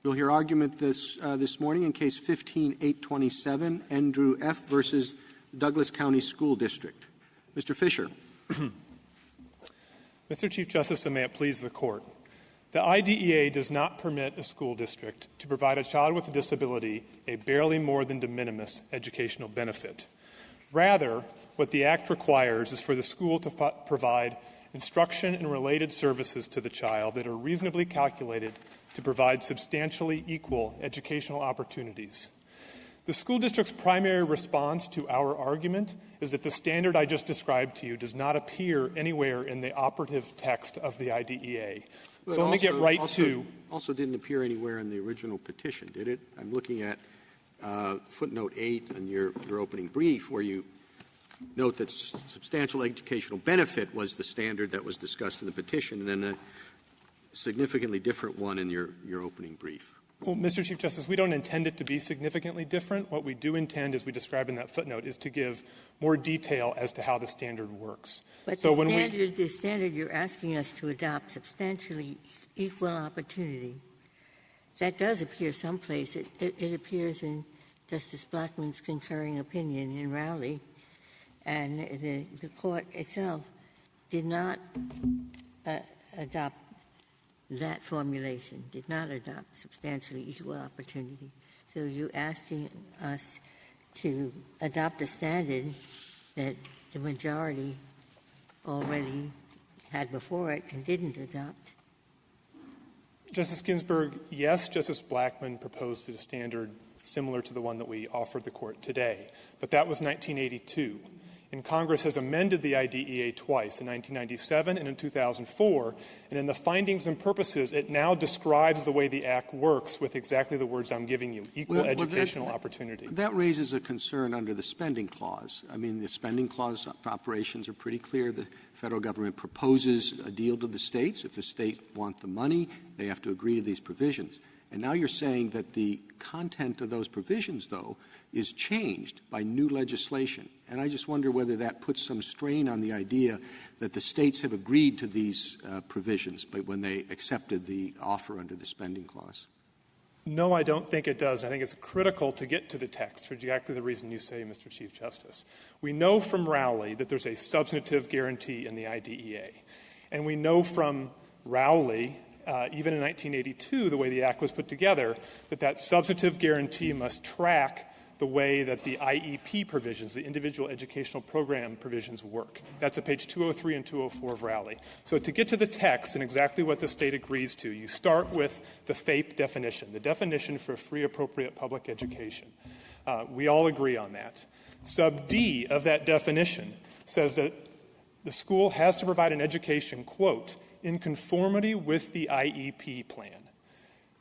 You'll hear argument this morning in Case 15-827, Endrew F. versus Douglas County School District. Mr. Fisher. Mr. Chief Justice, and may it please the Court, the IDEA does not permit a school district to provide a child with a disability a barely more than de minimis educational benefit. Rather, what the Act requires is for the school to provide instruction and related services to the child that are reasonably calculated to provide substantially equal educational opportunities. The school district's primary response to our argument is that the standard I just described to you does not appear anywhere in the operative text of the IDEA. So let me get right to... Also didn't appear anywhere in the original petition, did it? I'm looking at footnote 8 in your opening brief, where you note that substantial educational benefit was the standard that was discussed in the petition, and then a significantly different one in your opening brief. Well, Mr. Chief Justice, we don't intend it to be significantly different. What we do intend, as we describe in that footnote, is to give more detail as to how the standard works. But so the standard you're asking us to adopt, substantially equal opportunity, that does appear someplace. It appears in Justice Blackmun's concurring opinion in Rowley, and the Court itself did not adopt that formulation, did not adopt substantially equal opportunity. So you're asking us to adopt a standard that the majority already had before it and didn't adopt. Justice Ginsburg, yes, Justice Blackmun proposed a standard similar to the one that we offered the Court today, but that was 1982. And Congress has amended the IDEA twice, in 1997 and in 2004. And in the findings and purposes, it now describes the way the Act works with exactly the words I'm giving you, equal educational opportunity. That raises a concern under the spending clause. I mean, the spending clause operations are pretty clear. The federal government proposes a deal to the states. If the states want the money, they have to agree to these provisions. And now you're saying that the content of those provisions, though, is changed by new legislation. And I just wonder whether that puts some strain on the idea that the states have agreed to these provisions but when they accepted the offer under the spending clause. No, I don't think it does. I think it's critical to get to the text for exactly the reason you say, Mr. Chief Justice. We know from Rowley that there's a substantive guarantee in the IDEA. And we know from Rowley, even in 1982, the way the Act was put together, that substantive guarantee must track the way that the IEP provisions, the individual educational program provisions, work. That's at page 203 and 204 of Rowley. So to get to the text and exactly what the state agrees to, you start with the FAPE definition, the definition for free appropriate public education. We all agree on that. Sub D of that definition says that the school has to provide an education, quote, in conformity with the IEP plan.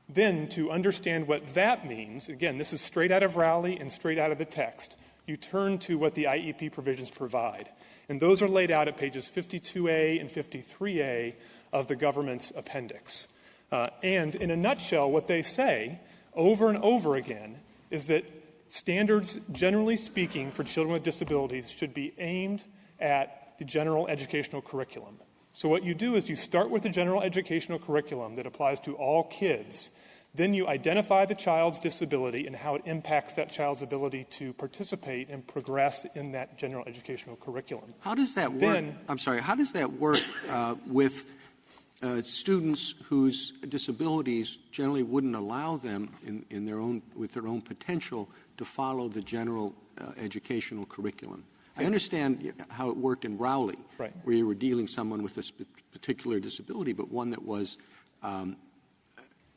Then, to understand what that means, again, this is straight out of Rowley and straight out of the text, you turn to what the IEP provisions provide. And those are laid out at pages 52A and 53A of the government's appendix. And in a nutshell, what they say over and over again is that standards, generally speaking, for children with disabilities should be aimed at the general educational curriculum. So what you do is you start with the general educational curriculum that applies to all kids. Then you identify the child's disability and how it impacts that child's ability to participate and progress in that general educational curriculum. How does that work? How does that work with students whose disabilities generally wouldn't allow them with their own potential to follow the general educational curriculum? I understand how it worked in Rowley, right, where you were dealing someone with a particular disability, but one that was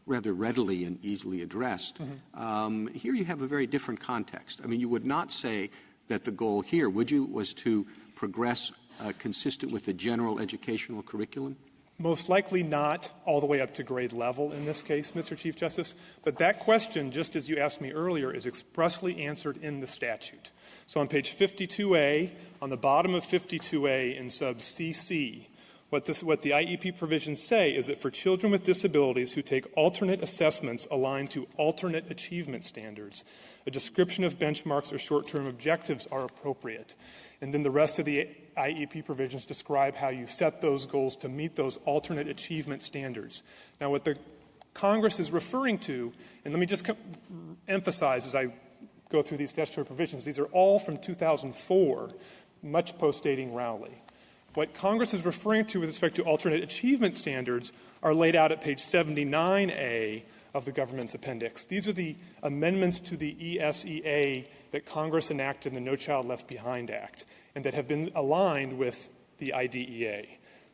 rather readily and easily addressed. Mm-hmm. Here you have a very different context. I mean, you would not say that the goal here, would you, was to progress consistent with the general educational curriculum? Most likely not all the way up to grade level in this case, Mr. Chief Justice. But that question, just as you asked me earlier, is expressly answered in the statute. So on page 52A, on the bottom of 52A in sub CC, what the IEP provisions say is that for children with disabilities who take alternate assessments aligned to alternate achievement standards, a description of benchmarks or short-term objectives are appropriate. And then the rest of the IEP provisions describe how you set those goals to meet those alternate achievement standards. Now, what the Congress is referring to, and let me just emphasize as I go through these statutory provisions, these are all from 2004, much postdating Rowley. What Congress is referring to with respect to alternate achievement standards are laid out at page 79A of the government's appendix. These are the amendments to the ESEA that Congress enacted in the No Child Left Behind Act and that have been aligned with the IDEA.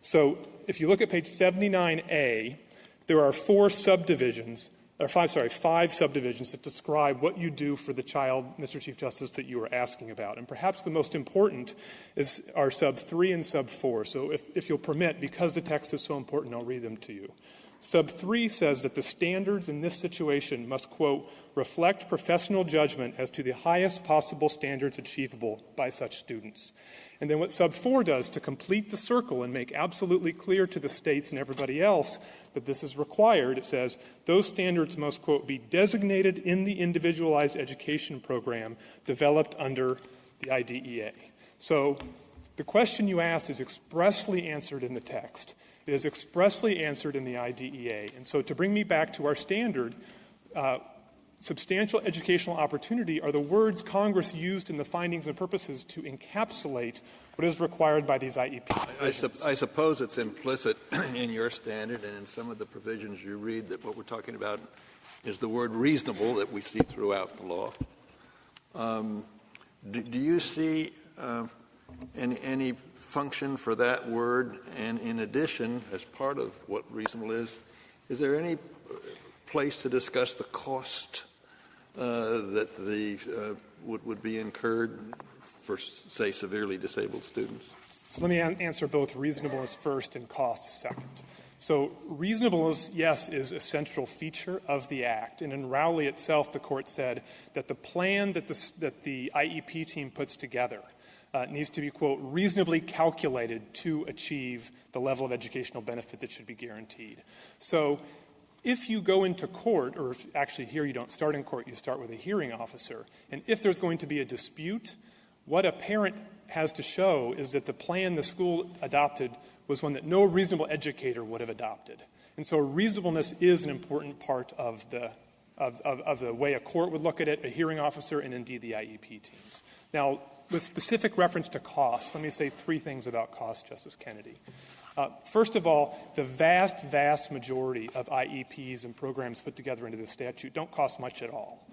So if you look at page 79A, there are five subdivisions that describe what you do for the child, Mr. Chief Justice, that you are asking about. And perhaps the most important are sub 3 and sub 4. So if you'll permit, because the text is so important, I'll read them to you. Sub 3 says that the standards in this situation must, quote, reflect professional judgment as to the highest possible standards achievable by such students. And then what sub 4 does to complete the circle and make absolutely clear to the states and everybody else that this is required, it says those standards must, quote, be designated in the individualized education program developed under the IDEA. So the question you asked is expressly answered in the text. It is expressly answered in the IDEA. And so to bring me back to our standard, substantial educational opportunity are the words Congress used in the findings and purposes to encapsulate what is required by these IEP provisions. I suppose it's implicit in your standard and in some of the provisions you read that what we're talking about is the word reasonable that we see throughout the law. Do you see any function for that word? And in addition, as part of what reasonable is there any place to discuss the cost that would be incurred for, say, severely disabled students? So let me answer both reasonableness first and costs second. So reasonableness, yes, is a central feature of the Act. And in Rowley itself, the Court said that the plan that the IEP team puts together needs to be, quote, reasonably calculated to achieve the level of educational benefit that should be guaranteed. So if you go into court, or if actually here you don't start in court, you start with a hearing officer, and if there's going to be a dispute, what a parent has to show is that the plan the school adopted was one that no reasonable educator would have adopted. And so reasonableness is an important part of the way a court would look at it, a hearing officer, and indeed the IEP teams. Now, with specific reference to cost, let me say three things about cost, Justice Kennedy. First of all, the vast majority of IEPs and programs put together into the statute don't cost much at all.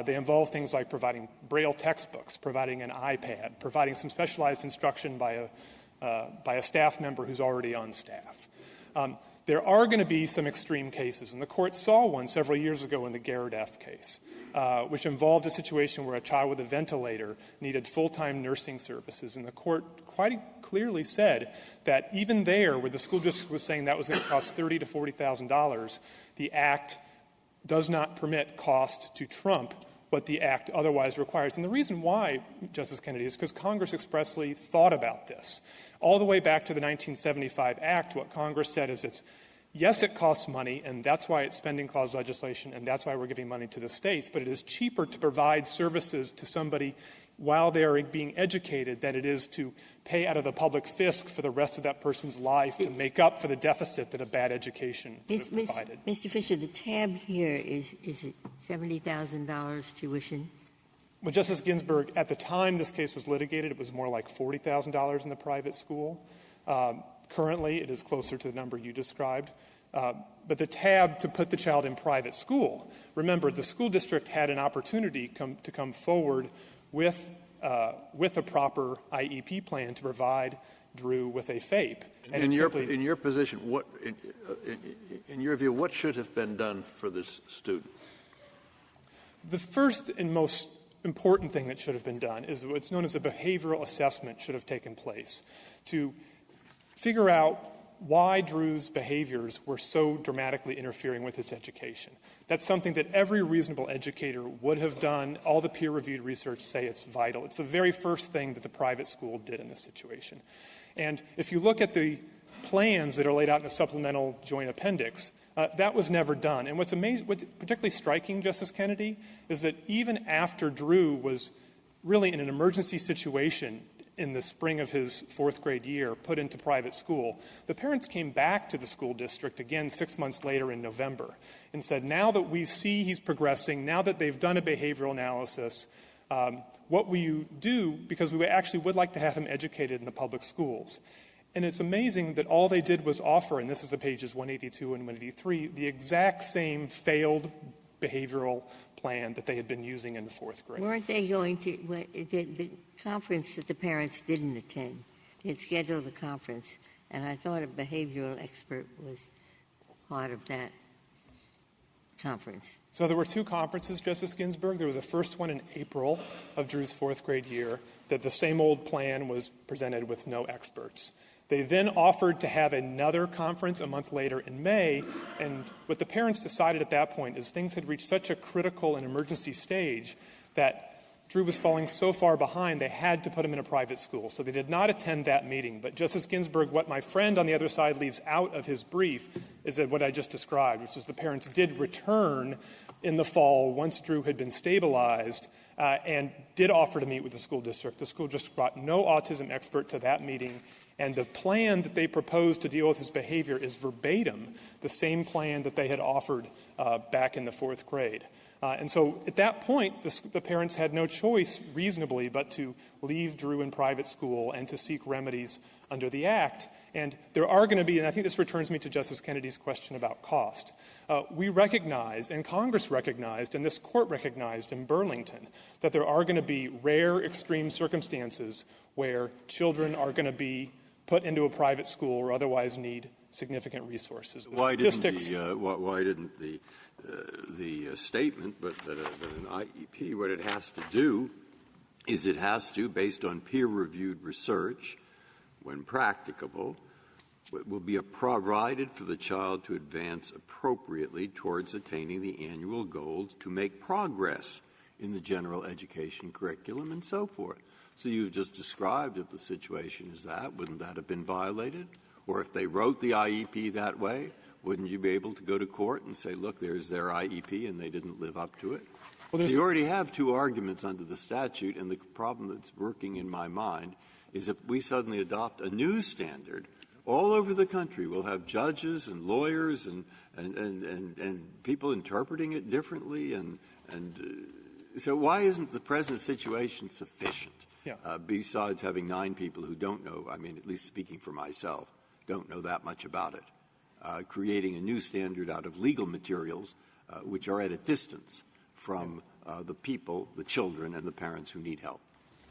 They involve things like providing Braille textbooks, providing an iPad, providing some specialized instruction by a staff member who's already on staff. There are going to be some extreme cases, and the Court saw one several years ago in the Endrew F case, which involved a situation where a child with a ventilator needed full-time nursing services, and the Court quite clearly said that even there, where the school district was saying that was going to cost $30,000 to $40,000, the Act does not permit cost to trump what the Act otherwise requires. And the reason why, Justice Kennedy, is because Congress expressly thought about this. All the way back to the 1975 Act, what Congress said is yes, it costs money, and that's why it's spending clause legislation, and that's why we're giving money to the states, but it is cheaper to provide services to somebody while they're being educated than it is to pay out of the public fisc for the rest of that person's life to make up for the deficit that a bad education would have provided. Mr. Fisher, the tab here is it $70,000 tuition? Well, Justice Ginsburg, at the time this case was litigated, it was more like $40,000 in the private school. Currently, it is closer to the number you described. But the tab to put the child in private school, remember, the school district had an opportunity to come forward with a proper IEP plan to provide Drew with a FAPE. And in your position, in your view, what should have been done for this student? The first and most important thing that should have been done is what's known as a behavioral assessment should have taken place to figure out why Drew's behaviors were so dramatically interfering with his education. That's something that every reasonable educator would have done. All the peer-reviewed research say it's vital. It's the very first thing that the private school did in this situation. And if you look at the plans that are laid out in the supplemental joint appendix, that was never done. And what's particularly striking, Justice Kennedy, is that even after Drew was really in an emergency situation, in the spring of his fourth grade year, put into private school, the parents came back to the school district again 6 months later in November and said, now that we see he's progressing, now that they've done a behavioral analysis, what will you do? Because we actually would like to have him educated in the public schools. And it's amazing that all they did was offer, and this is at pages 182 and 183, the exact same failed behavioral plan that they had been using in the fourth grade. Weren't they going to the conference that the parents didn't attend? They had scheduled a conference, and I thought a behavioral expert was part of that conference. So there were two conferences, Justice Ginsburg. There was a first one in April of Drew's fourth grade year that the same old plan was presented with no experts. They then offered to have another conference a month later in May, and what the parents decided at that point is things had reached such a critical and emergency stage that Drew was falling so far behind they had to put him in a private school. So they did not attend that meeting. But Justice Ginsburg, what my friend on the other side leaves out of his brief is that what I just described, which is the parents did return in the fall once Drew had been stabilized and did offer to meet with the school district. The school district brought no autism expert to that meeting, and the plan that they proposed to deal with his behavior is verbatim the same plan that they had offered back in the fourth grade. And so at that point, the parents had no choice reasonably but to leave Drew in private school and to seek remedies under the Act. And there are going to be, and I think this returns me to Justice Kennedy's question about cost. We recognize, and Congress recognized, and this court recognized in Burlington, that there are going to be rare, extreme circumstances where children are going to be put into a private school or otherwise need significant resources. Why didn't the statement, but that an IEP, what it has to do is it has to, based on peer-reviewed research, when practicable, will be provided for the child to advance appropriately towards attaining the annual goals to make progress in the general education curriculum and so forth. So you've just described if the situation is that, wouldn't that have been violated? Or if they wrote the IEP that way, wouldn't you be able to go to court and say, look, there's their IEP and they didn't live up to it? Well, so you already have two arguments under the statute, and the problem that's working in my mind is if we suddenly adopt a new standard, all over the country we'll have judges and lawyers and people interpreting it differently. So why isn't the present situation sufficient? Yeah. Besides having 9 people who don't know, I mean, at least speaking for myself, don't know that much about it, creating a new standard out of legal materials which are at a distance from the people, the children, and the parents who need help.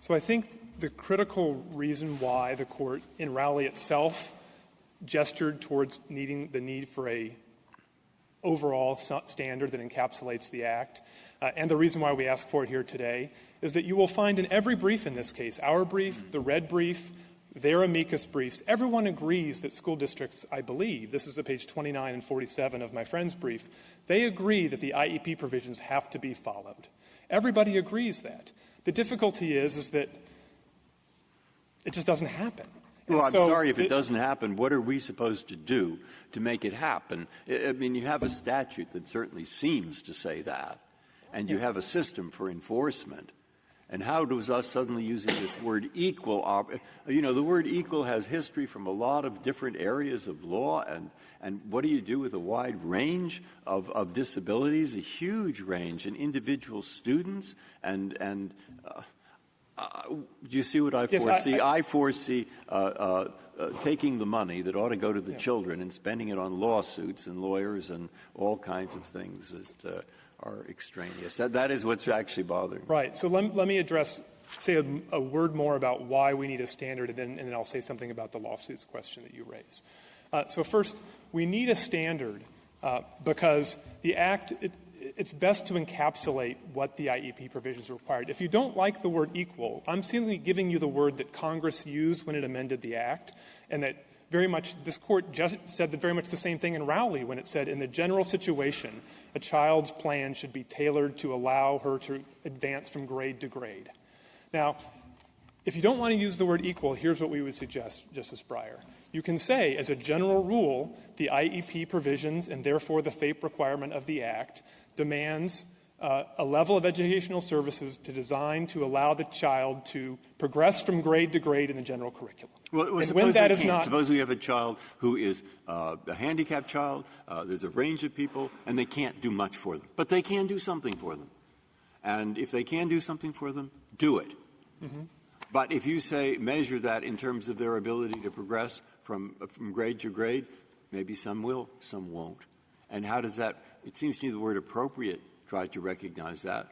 So I think the critical reason why the court in Rowley itself gestured towards the need for a overall standard that encapsulates the Act, and the reason why we ask for it here today, is that you will find in every brief in this case, our brief, the red brief, their amicus briefs, everyone agrees that school districts, I believe, this is at page 29 and 47 of my friend's brief, they agree that the IEP provisions have to be followed. Everybody agrees that. The difficulty is that it just doesn't happen. Well, I'm sorry if it doesn't happen. What are we supposed to do to make it happen? I mean, you have a statute that certainly seems to say that, and you have a system for enforcement. And how does us suddenly using this word equal, the word equal has history from a lot of different areas of law, and what do you do with a wide range of disabilities, a huge range, and individual students, and do you see what I foresee? Yes, I foresee taking the money that ought to go to the children and spending it on lawsuits and lawyers and all kinds of things that are extraneous. That is what's actually bothering me. Right. So let me say a word more about why we need a standard, and then I'll say something about the lawsuits question that you raise. So first, we need a standard because the Act, it's best to encapsulate what the IEP provisions required. If you don't like the word equal, I'm simply giving you the word that Congress used when it amended the Act, and that very much this court just said very much the same thing in Rowley when it said in the general situation, a child's plan should be tailored to allow her to advance from grade to grade. Now, if you don't want to use the word equal, here's what we would suggest, Justice Breyer. You can say, as a general rule, the IEP provisions and therefore the FAPE requirement of the Act demands a level of educational services designed to allow the child to progress from grade to grade in the general curriculum. Well, and suppose when that they is can't. not, Suppose we have a child who is a handicapped child. There's a range of people, and they can't do much for them. But they can do something for them. And if they can do something for them, do it. Mm-hmm. But if you say measure that in terms of their ability to progress from grade to grade, maybe some will, some won't. And how does that – it seems to me the word appropriate try to recognize that.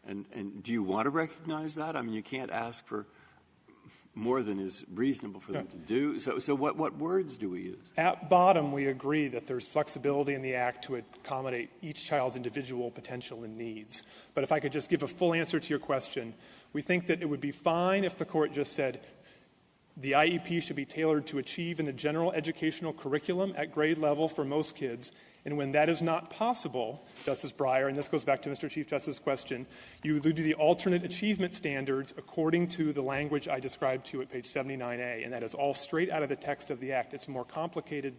And do you want to recognize that? I mean, you can't ask for more than is reasonable for them to do. So what words do we use? At bottom, we agree that there's flexibility in the Act to accommodate each child's individual potential and needs. But if I could just give a full answer to your question, we think that it would be fine if the Court just said the IEP should be tailored to achieve in the general educational curriculum at grade level for most kids. And when that is not possible, Justice Breyer, and this goes back to Mr. Chief Justice's question, you do the alternate achievement standards according to the language I described to you at page 79A, and that is all straight out of the text of the Act. It's a more complicated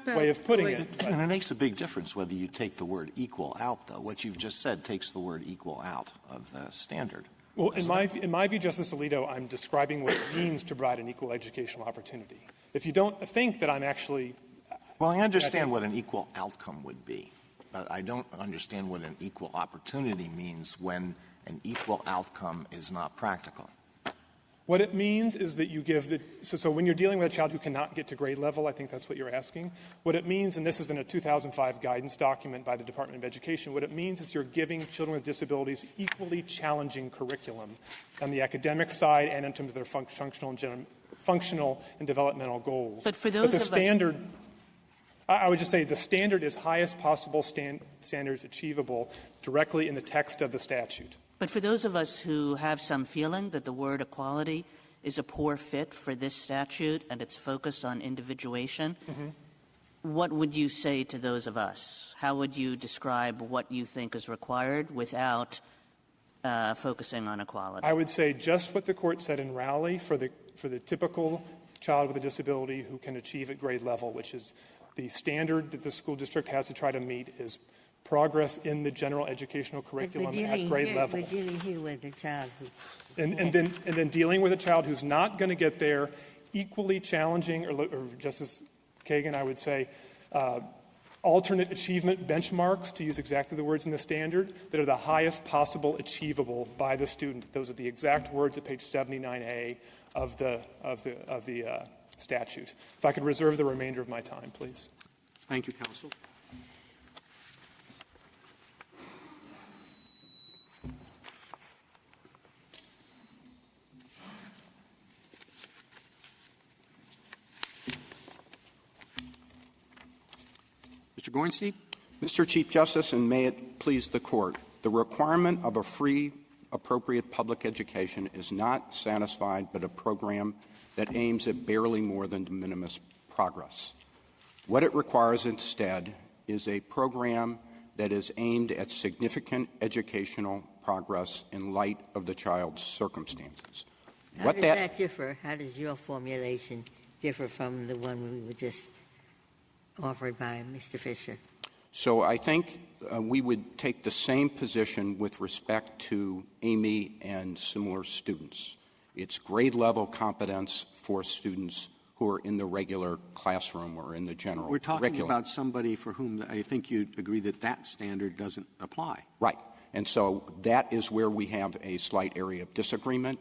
way of putting it. And it makes a big difference whether you take the word equal out, though. What you've just said takes the word equal out of the standard. Well, in my view, Justice Alito, I'm describing what it means to provide an equal educational opportunity. If you don't think that I'm actually Well, I understand what an equal outcome would be, but I don't understand what an equal opportunity means when an equal outcome is not practical. What it means is that you give the so when you're dealing with a child who cannot get to grade level, I think that's what you're asking. What it means, and this is in a 2005 guidance document by the Department of Education, what it means is you're giving children with disabilities equally challenging curriculum on the academic side and in terms of their functional and developmental goals. But for those the of us standard, I would just say the standard is highest possible standards achievable directly in the text of the statute. But for those of us who have some feeling that the word equality is a poor fit for this statute and it's focused on individuation, what would you say to those of us? How would you describe what you think is required without focusing on equality? I would say just what the Court said in Rowley for the typical child with a disability who can achieve at grade level, which is the standard that the school district has to try to meet is progress in the general educational curriculum at grade level. We're dealing here with a child who... And then dealing with a child who's not going to get there, equally challenging, or Justice Kagan, I would say, alternate achievement benchmarks, to use exactly the words in the standard, that are the highest possible achievable by the student. Those are the exact words at page 79A of the statute. If I could reserve the remainder of my time, please. Thank you, counsel. Mr. Gorenstein? Mr. Chief Justice, and may it please the Court, the requirement of a free, appropriate public education is not satisfied but a program that aims at barely more than de minimis progress. What it requires instead is a program that is aimed at significant educational progress in light of the child's circumstances. How does that differ? How does your formulation differ from the one we were just offered by Mr. Fisher? So I think we would take the same position with respect to Amy and similar students. It's grade-level competence for students who are in the regular classroom or in the general We're talking curriculum. about somebody for whom I think you'd agree that that standard doesn't apply. Right. And so that is where we have a slight area of disagreement.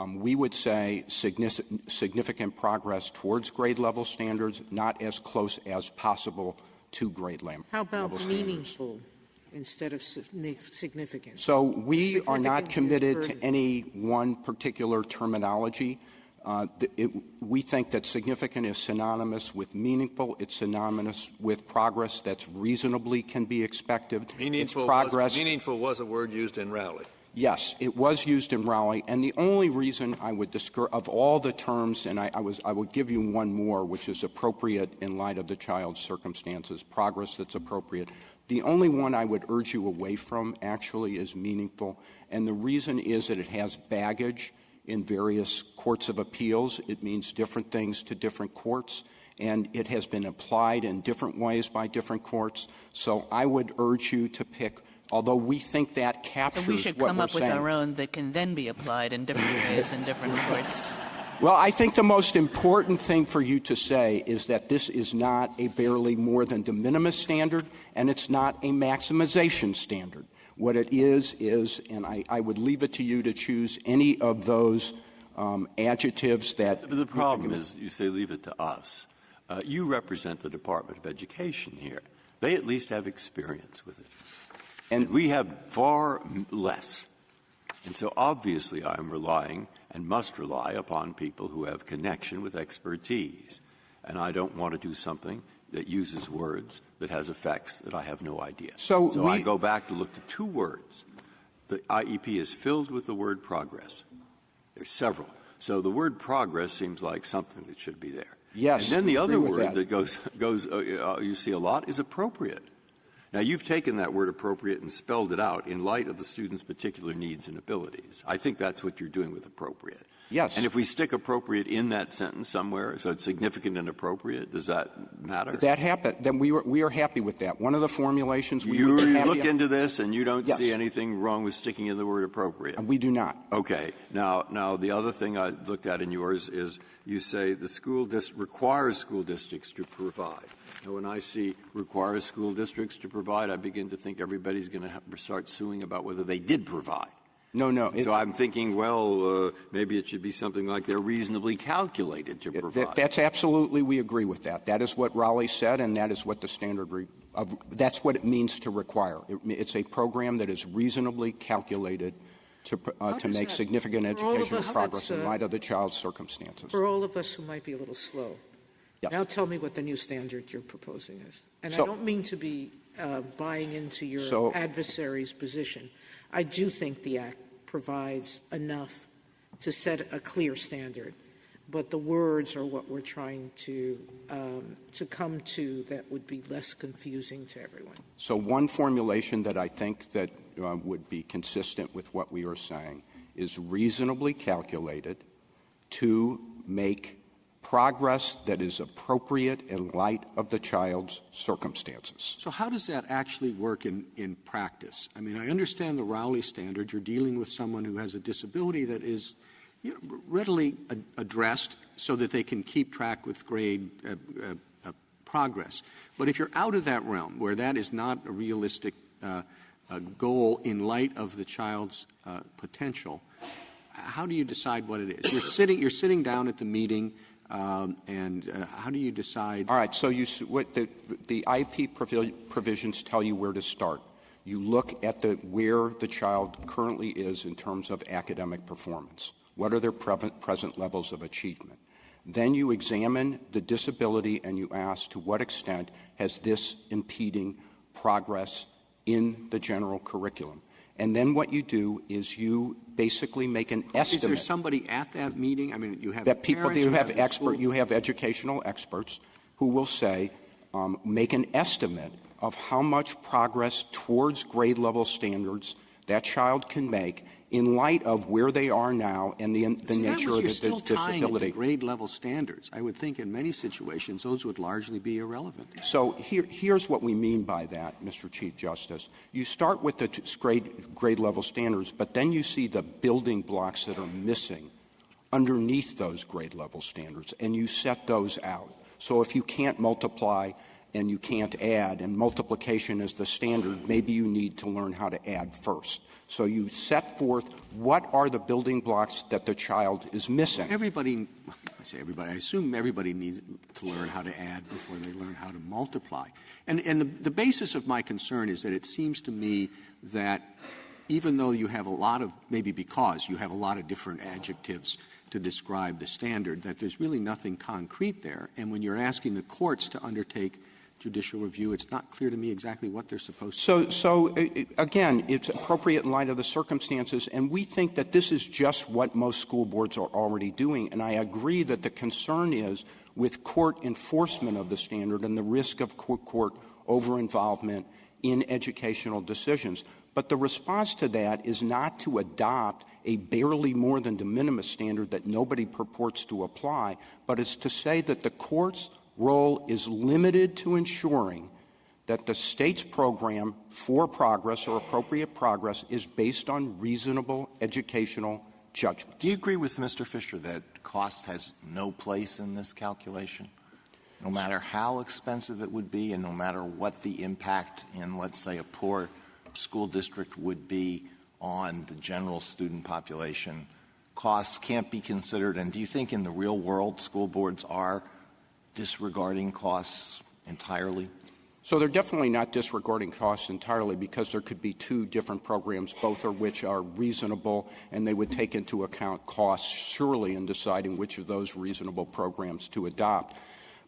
We would say significant progress towards grade-level standards, not as close as possible to grade-level How about standards. meaningful instead of significant? So we are not Significant committed is to any one particular terminology. We think that significant is synonymous with meaningful. It's synonymous with progress that's reasonably can be expected. Meaningful was a word used in Rowley. Yes, it was used in Rowley, and the only reason I would describe of all the terms, and I would give you one more, which is appropriate in light of the child's circumstances, progress that's appropriate. The only one I would urge you away from actually is meaningful, and the reason is that it has baggage in various courts of appeals. It means different things to different courts, and it has been applied in different ways by different courts. So I would urge you to pick although we think that captures So we should what come we're up with saying. our own that can then be applied in different ways in different courts. Well, I think the most important thing for you to say is that this is not a barely more than de minimis standard, and it's not a maximization standard. What it is, and I would leave it to you to choose any of those adjectives that... The problem is, you say leave it to us. You represent the Department of Education here. They at least have experience with it. And we have far less. And so obviously I'm relying and must rely upon people who have connection with expertise. And I don't want to do something that uses words that has effects that I have no idea. So I go back to look at two words. The IEP is filled with the word progress. There's several. So the word progress seems like something that should be there. Yes. And then the other word that goes you see a lot is appropriate. Now, you've taken that word appropriate and spelled it out in light of the student's particular needs and abilities. I think that's what you're doing with appropriate. Yes. And if we stick appropriate in that sentence somewhere, so it's significant and appropriate, does that matter? That happened. Then we are happy with that. One of the formulations we you would be happy look into this and you don't Yes. see anything wrong with sticking in the word appropriate. We do not. Okay. Now the other thing I looked at in yours is you say the school district requires school districts to provide. Now, when I see requires school districts to provide, I begin to think everybody's going to start suing about whether they did provide. No. So I'm thinking, well, maybe it should be something like they're reasonably calculated to provide. That's absolutely, we agree with that. That is what Raleigh said, and that is what the standard that's what it means to require. It's a program that is reasonably calculated to make significant educational progress in light of the child's circumstances. For all of us who might be a little slow, Yes. now tell me what the new standard you're proposing is. And I don't mean to be buying into your adversary's position. I do think the Act provides enough to set a clear standard, but the words are what we're trying to come to that would be less confusing to everyone. So one formulation that I think that would be consistent with what we are saying is reasonably calculated to make progress that is appropriate in light of the child's circumstances. So how does that actually work in practice? I mean, I understand the Rowley standard. You're dealing with someone who has a disability that is readily addressed so that they can keep track with grade progress. But if you're out of that realm, where that is not a realistic goal in light of the child's potential, how do you decide what it is? You're sitting down at the meeting, and how do you decide? All right. So what the IP provisions tell you where to start. You look at where the child currently is in terms of academic performance. What are their present levels of achievement? Then you examine the disability and you ask to what extent has this impeding progress in the general curriculum. And then what you do is you basically make an estimate. Is there somebody at that meeting? I mean, you have that people parents, you have educational experts who will say, make an estimate of how much progress towards grade level standards that child can make in light of where they are now and the nature of the disability. Grade level standards. I would think in many situations those would largely be irrelevant. So here's what we mean by that, Mr. Chief Justice. You start with the grade level standards, but then you see the building blocks that are missing underneath those grade level standards, and you set those out. So if you can't multiply and you can't add, and multiplication is the standard, maybe you need to learn how to add first. So you set forth what are the building blocks that the child is missing. I assume everybody needs to learn how to add before they learn how to multiply. And the basis of my concern is that it seems to me that even though you have a lot of, maybe because you have a lot of different adjectives to describe the standard, that there's really nothing concrete there. And when you're asking the courts to undertake judicial review, it's not clear to me exactly what they're supposed to do. So again, it's appropriate in light of the circumstances, and we think that this is just what most school boards are already doing. And I agree that the concern is with court enforcement of the standard and the risk of court over-involvement in educational decisions. But the response to that is not to adopt a barely more than de minimis standard that nobody purports to apply, but it's to say that the court's role is limited to ensuring that the state's program for progress or appropriate progress is based on reasonable educational judgment. Do you agree with Mr. Fisher that cost has no place in this calculation? No matter how expensive it would be and no matter what the impact in, let's say, a poor school district would be on the general student population, costs can't be considered? And do you think in the real world school boards are disregarding costs entirely? So they're definitely not disregarding costs entirely, because there could be two different programs, both of which are reasonable, and they would take into account costs surely in deciding which of those reasonable programs to adopt.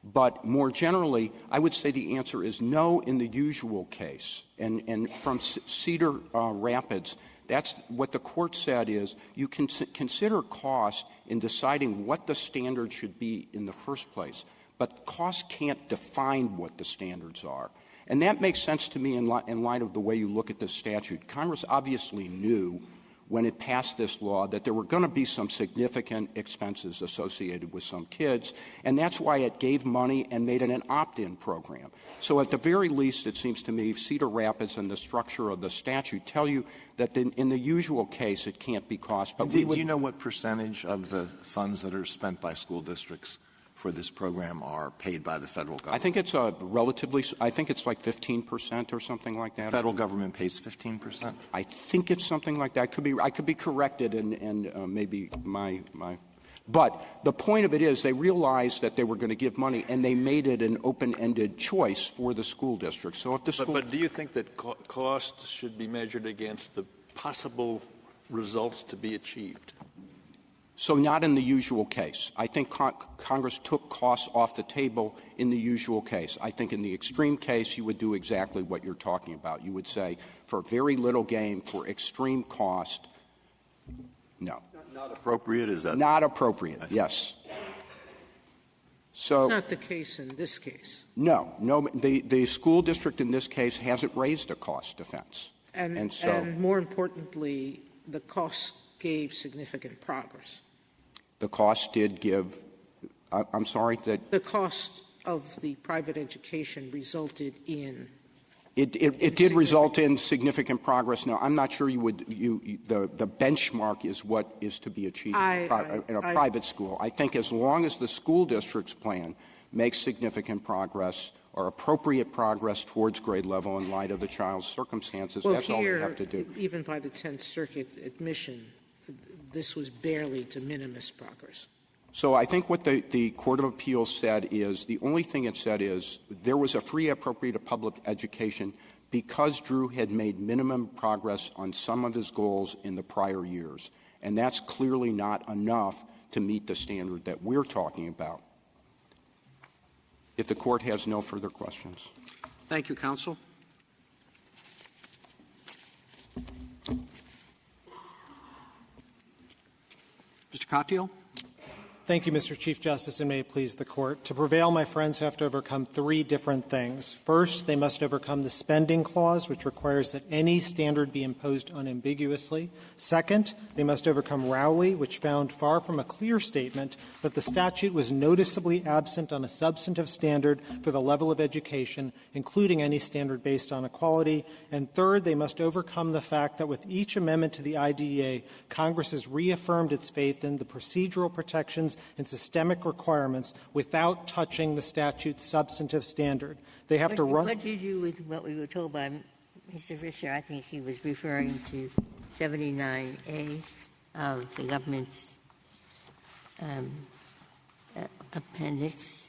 But more generally, I would say the answer is no in the usual case. And from Cedar Rapids, that's what the court said is you can consider cost in deciding what the standard should be in the first place. But cost can't define what the standards are. And that makes sense to me in light of the way you look at this statute. Congress obviously knew when it passed this law that there were going to be some significant expenses associated with some kids, and that's why it gave money and made it an opt-in program. So at the very least, it seems to me, Cedar Rapids and the structure of the statute tell you that in the usual case it can't be cost. But do you know what percentage of the funds that are spent by school districts for this program are paid by the federal government? I think it's I think it's like 15% or something like that. The federal government pays 15%? I think it's something like that. I could be corrected and maybe my. But the point of it is they realized that they were going to give money, and they made it an open-ended choice for the school district. So if the school. But do you think that cost should be measured against the possible results to be achieved? So not in the usual case. I think Congress took costs off the table in the usual case. I think in the extreme case, you would do exactly what you're talking about. You would say, for very little gain, for extreme cost, no. Not appropriate, is that? Not appropriate, yes. So it's not the case in this case. No. The school district in this case hasn't raised a cost defense. And more importantly, the costs gave significant progress. The cost did give I'm sorry? The cost of the private education resulted in It did result in significant progress. Now, I'm not sure the benchmark is what is to be achieved in a private school. I think as long as the school district's plan makes significant progress or appropriate progress towards grade level in light of the child's circumstances, that's all we have to do. Even by the Tenth Circuit admission, this was barely de minimis progress. So I think what the Court of Appeals said is, the only thing it said is there was a free appropriate public education because Drew had made minimum progress on some of his goals in the prior years. And that's clearly not enough to meet the standard that we're talking about. If the Court has no further questions. Thank you, counsel. Mr. Katyal. Thank you, Mr. Chief Justice, and may it please the Court. To prevail, my friends have to overcome three different things. First, they must overcome the spending clause, which requires that any standard be imposed unambiguously. Second, they must overcome Rowley, which found far from a clear statement that the statute was noticeably absent on a substantive standard for the level of education, including any standard based on equality. And third, they must overcome the fact that with each amendment to the IDEA, Congress has reaffirmed its faith in the procedural protections and systemic requirements without touching the statute's substantive standard. They have to run. What do you do with what we were told by Mr. Fisher? I think he was referring to 79A of the government's appendix.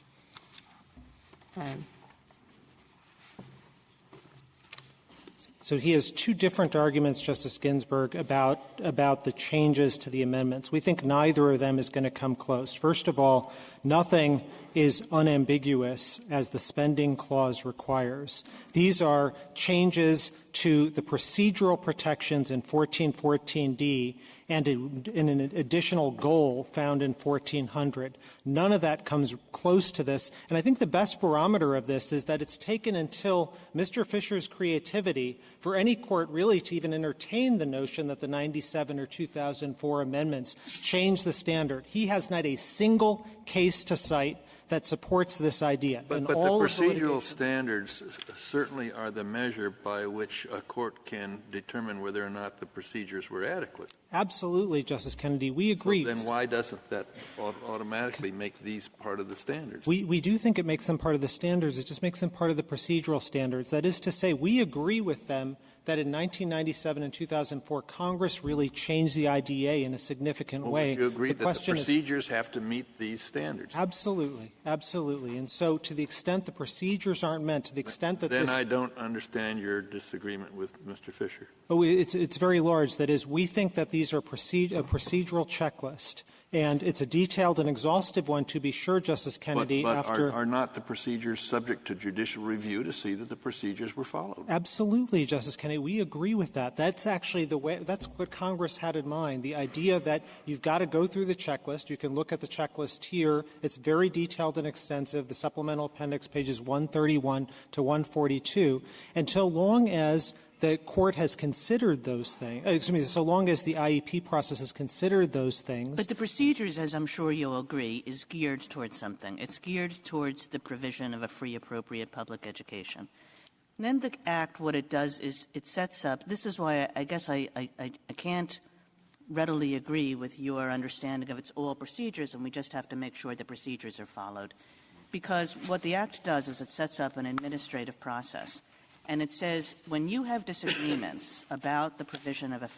So he has two different arguments, Justice Ginsburg, about the changes to the amendments. We think neither of them is going to come close. First of all, nothing is unambiguous as the spending clause requires. These are changes to the procedural protections in 1414D and an additional goal found in 1400. None of that comes close to this. And I think the best barometer of this is that it's taken until Mr. Fisher's creativity for any court really to even entertain the notion that the 97 or 2004 amendments change the standard. He has not a single case to cite that supports this idea. But the procedural standards certainly are the measure by which a court can determine whether or not the procedures were adequate. Absolutely, Justice Kennedy. We agree. So then why doesn't that automatically make these part of the standards? We do think it makes them part of the standards. It just makes them part of the procedural standards. That is to say, we agree with them that in 1997 and 2004, Congress really changed the IDEA in a significant way. You agree that the procedures have to meet these standards? Absolutely. Absolutely. And so to the extent the procedures aren't meant, to the extent that then I don't understand your disagreement with Mr. Fisher. Oh, it's very large. That is, we think that these are a procedural checklist, and it's a detailed and exhaustive one, to be sure, Justice Kennedy. But are not the procedures subject to judicial review to see that the procedures were followed? Absolutely, Justice Kennedy. We agree with that. That's actually the way. That's what Congress had in mind. The idea that you've got to go through the checklist. You can look at the checklist here. It's very detailed and extensive. The supplemental appendix, pages 131 to 142. Until long as the court has considered those things, so long as the IEP process has considered those things. But the procedures, as I'm sure you'll agree, is geared towards something. It's geared towards the provision of a free, appropriate public education. And then the Act, what it does is it sets up — this is why I guess I can't readily agree with your understanding of it's all procedures, and we just have to make sure the procedures are followed. Because what the Act does is it sets up an administrative process. And it says when you have disagreements about the provision of a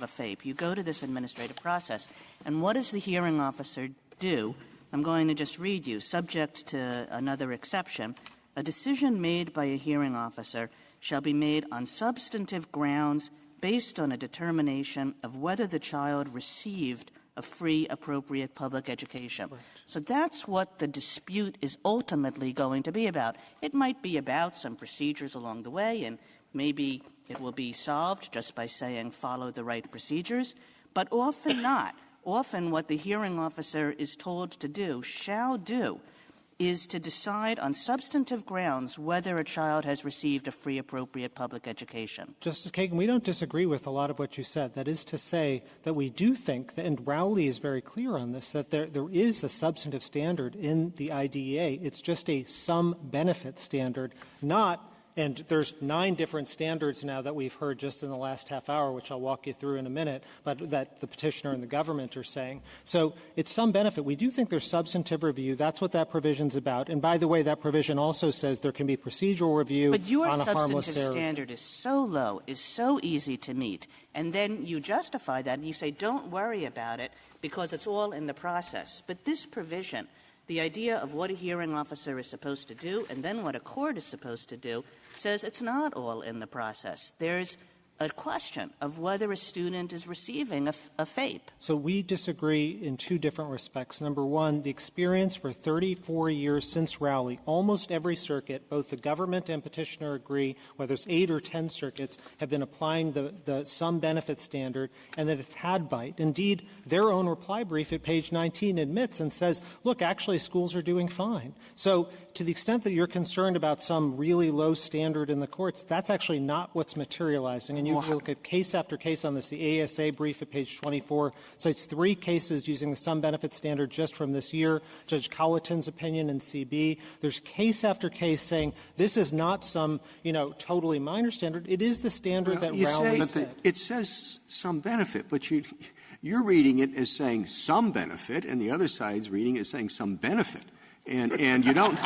FAPE, you go to this administrative process. And what does the hearing officer do? I'm going to just read you. Subject to another exception, a decision made by a hearing officer shall be made on substantive grounds based on a determination of whether the child received a free, appropriate public education. Right. So that's what the dispute is ultimately going to be about. It might be about some procedures along the way, and maybe it will be solved just by saying follow the right procedures, but often not. Often what the hearing officer is told to do, shall do, is to decide on substantive grounds whether a child has received a free, appropriate public education. Justice Kagan, we don't disagree with a lot of what you said. That is to say that we do think, and Rowley is very clear on this, that there is a substantive standard in the IDEA. It's just a some benefit standard, not — and there's 9 different standards now that we've heard just in the last half hour, which I'll walk you through in a minute, but that the petitioner and the government are saying. So it's some benefit. We do think there's substantive review. That's what that provision's about. And by the way, that provision also says there can be procedural review on a harmless error. But your substantive standard is so low, is so easy to meet, and then you justify that and you say don't worry about it because it's all in the process. But this provision, the idea of what a hearing officer is supposed to do and then what a court is supposed to do, says it's not all in the process. There's a question of whether a student is receiving a FAPE. So we disagree in 2 different respects. Number one, the experience for 34 years since Rowley, almost every circuit, both the government and petitioner agree, whether it's 8 or 10 circuits, have been applying the some benefit standard, and that it's had bite. Indeed, their own reply brief at page 19 admits and says, look, actually schools are doing fine. So to the extent that you're concerned about some really low standard in the courts, that's actually not what's materializing. And you look at case after case on this. The ASA brief at page 24 cites 3 cases using the some benefit standard just from this year. Judge Colleton's opinion in CB. There's case after case saying this is not some, totally minor standard. It is the standard that Rowley said. It says some benefit, but you're reading it as saying some benefit, and the other side's reading it as saying some benefit. And you don't.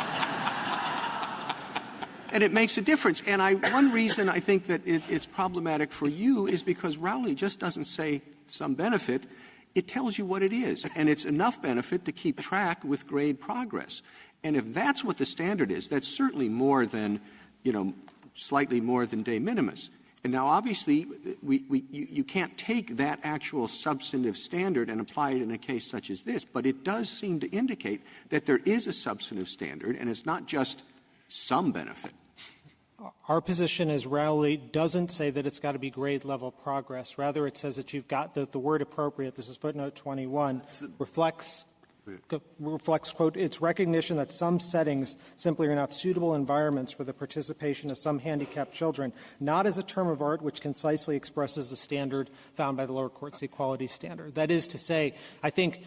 And it makes a difference. And one reason I think that it's problematic for you is because Rowley just doesn't say some benefit. It tells you what it is. And it's enough benefit to keep track with grade progress. And if that's what the standard is, that's certainly more than, slightly more than de minimis. And now, obviously, you can't take that actual substantive standard and apply it in a case such as this, but it does seem to indicate that there is a substantive standard, and it's not just some benefit. Our position is Rowley doesn't say that it's got to be grade level progress. Rather, it says that you've got the word appropriate. This is footnote 21, reflects, quote, its recognition that some settings simply are not suitable environments for the participation of some handicapped children, not as a term of art which concisely expresses the standard found by the lower court's equality standard. That is to say, I think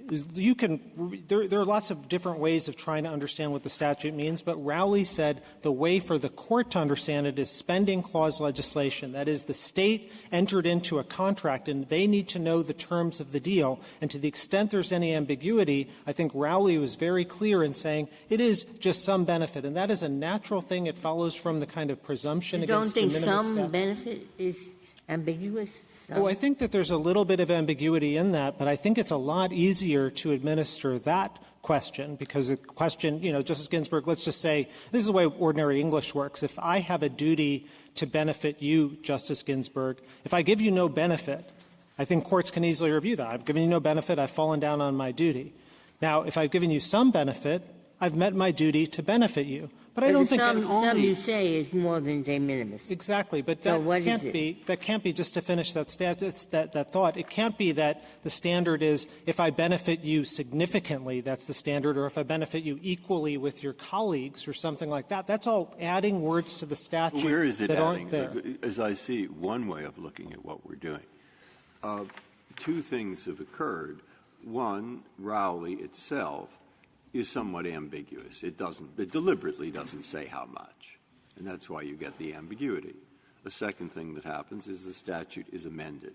there are lots of different ways of trying to understand what the statute means, but Rowley said the way for the court to understand it is spending clause legislation. That is, the state entered into a contract, and they need to know the terms of the deal. And to the extent there's any ambiguity, I think Rowley was very clear in saying it is just some benefit. And that is a natural thing. It follows from the kind of presumption against de minimis. You don't think some benefit is ambiguous? Oh, I think that there's a little bit of ambiguity in that, but I think it's a lot easier to administer that question because the question, Justice Ginsburg, let's just say, this is the way ordinary English works. If I have a duty to benefit you, Justice Ginsburg, if I give you no benefit, I think courts can easily review that. I've given you no benefit, I've fallen down on my duty. Now, if I've given you some benefit, I've met my duty to benefit you. But I don't think some you say is more than de minimis. Exactly, but so that can't be just to finish that thought. It can't be that the standard is if I benefit you significantly, that's the standard, or if I benefit you equally with your colleagues or something like that. That's all adding words to the statute. Where is it that adding? Aren't there. As I see, one way of looking at what we're doing. Two things have occurred. One, Rowley itself is somewhat ambiguous. It deliberately doesn't say how much, and that's why you get the ambiguity. The second thing that happens is the statute is amended.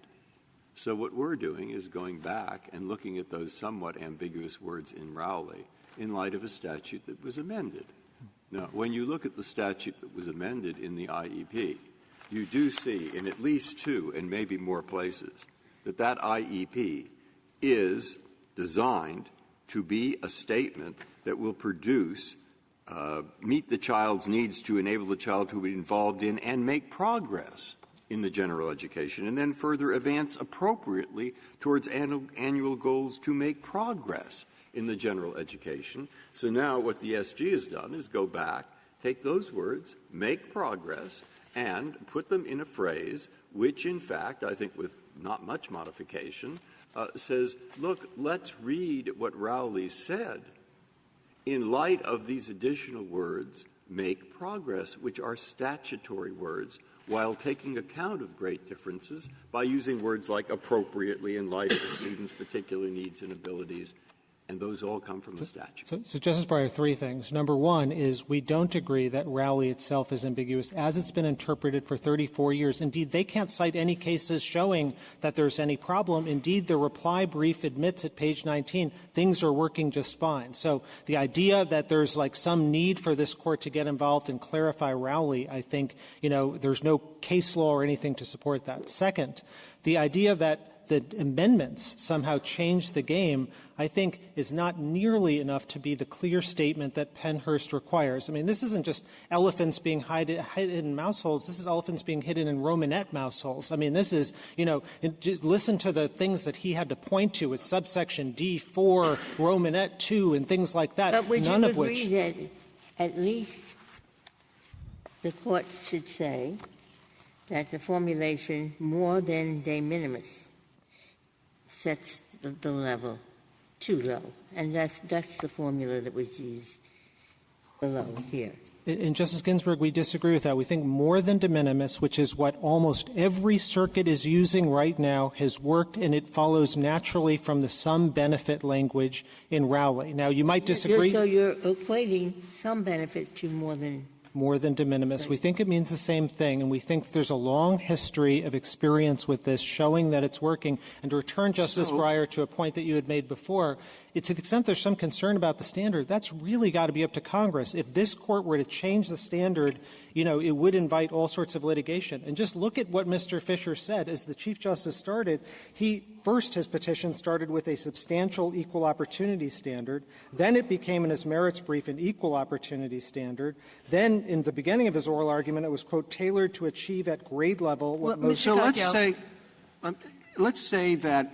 So what we're doing is going back and looking at those somewhat ambiguous words in Rowley in light of a statute that was amended. Now, when you look at the statute that was amended in the IEP, you do see in at least two and maybe more places that IEP is designed to be a statement that will produce, meet the child's needs to enable the child to be involved in and make progress in the general education, and then further advance appropriately towards annual goals to make progress in the general education. So now what the SG has done is go back, take those words, make progress, and put them in a phrase which, in fact, I think with not much modification, says, look, let's read what Rowley said in light of these additional words, make progress, which are statutory words, while taking account of great differences by using words like appropriately in light of the student's particular needs and abilities. And those all come from the statute. So Justice Breyer, three things. Number one is we don't agree that Rowley itself is ambiguous as it's been interpreted for 34 years. Indeed, they can't cite any cases showing that there's any problem. Indeed, the reply brief admits at page 19 things are working just fine. So the idea that there's like some need for this court to get involved and clarify Rowley, I think, there's no case law or anything to support that. Second, the idea that the amendments somehow changed the game, I think, is not nearly enough to be the clear statement that Pennhurst requires. I mean, this isn't just elephants being hidden in mouse holes. This is elephants being hidden in Romanet mouse holes. I mean, this is, just listen to the things that he had to point to with subsection D4, Romanet 2, and things like that. But would none you of which. agree that at least the court should say that the formulation more than de minimis sets the level too low, and that's the formula that was used below here. And Justice Ginsburg, we disagree with that. We think more than de minimis, which is what almost every circuit is using right now, has worked, and it follows naturally from the some benefit language in Rowley. Now, you might disagree. So you're equating some benefit to more than de minimis. We think it means the same thing, and we think there's a long history of experience with this showing that it's working. And to return, Justice Breyer, to a point that you had made before, to the extent there's some concern about the standard, that's really got to be up to Congress. If this court were to change the standard, it would invite all sorts of litigation. And just look at what Mr. Fisher said. As the Chief Justice started, his petition started with a substantial equal opportunity standard. Then it became in his merits brief an equal opportunity standard. Then in the beginning of his oral argument, it was, quote, tailored to achieve at grade level what most. So let's say that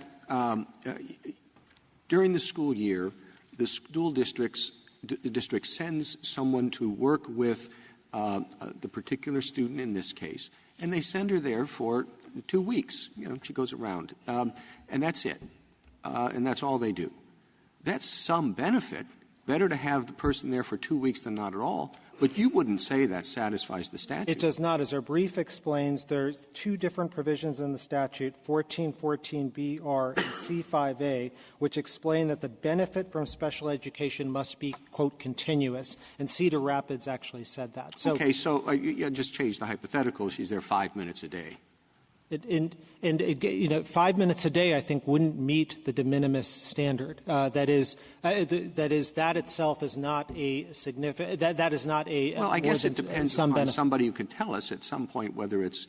during the school year, the school district sends someone to work with the particular student in this case, and they send her there for 2 weeks. She goes around, and that's it. And that's all they do. That's some benefit. better to have the person there for 2 weeks than not at all. But you wouldn't say that satisfies the statute. It does not. As our brief explains, there's two different provisions in the statute, 1414BR and C5A, which explain that the benefit from special education must be, quote, continuous. And Cedar Rapids actually said that. So, okay, so you just change the hypothetical. She's there 5 minutes a day. 5 minutes a day, I think, wouldn't meet the de minimis standard. That itself is not a significant. That is not a. Well, I guess it depends upon benefit. Somebody who can tell us at some point whether it's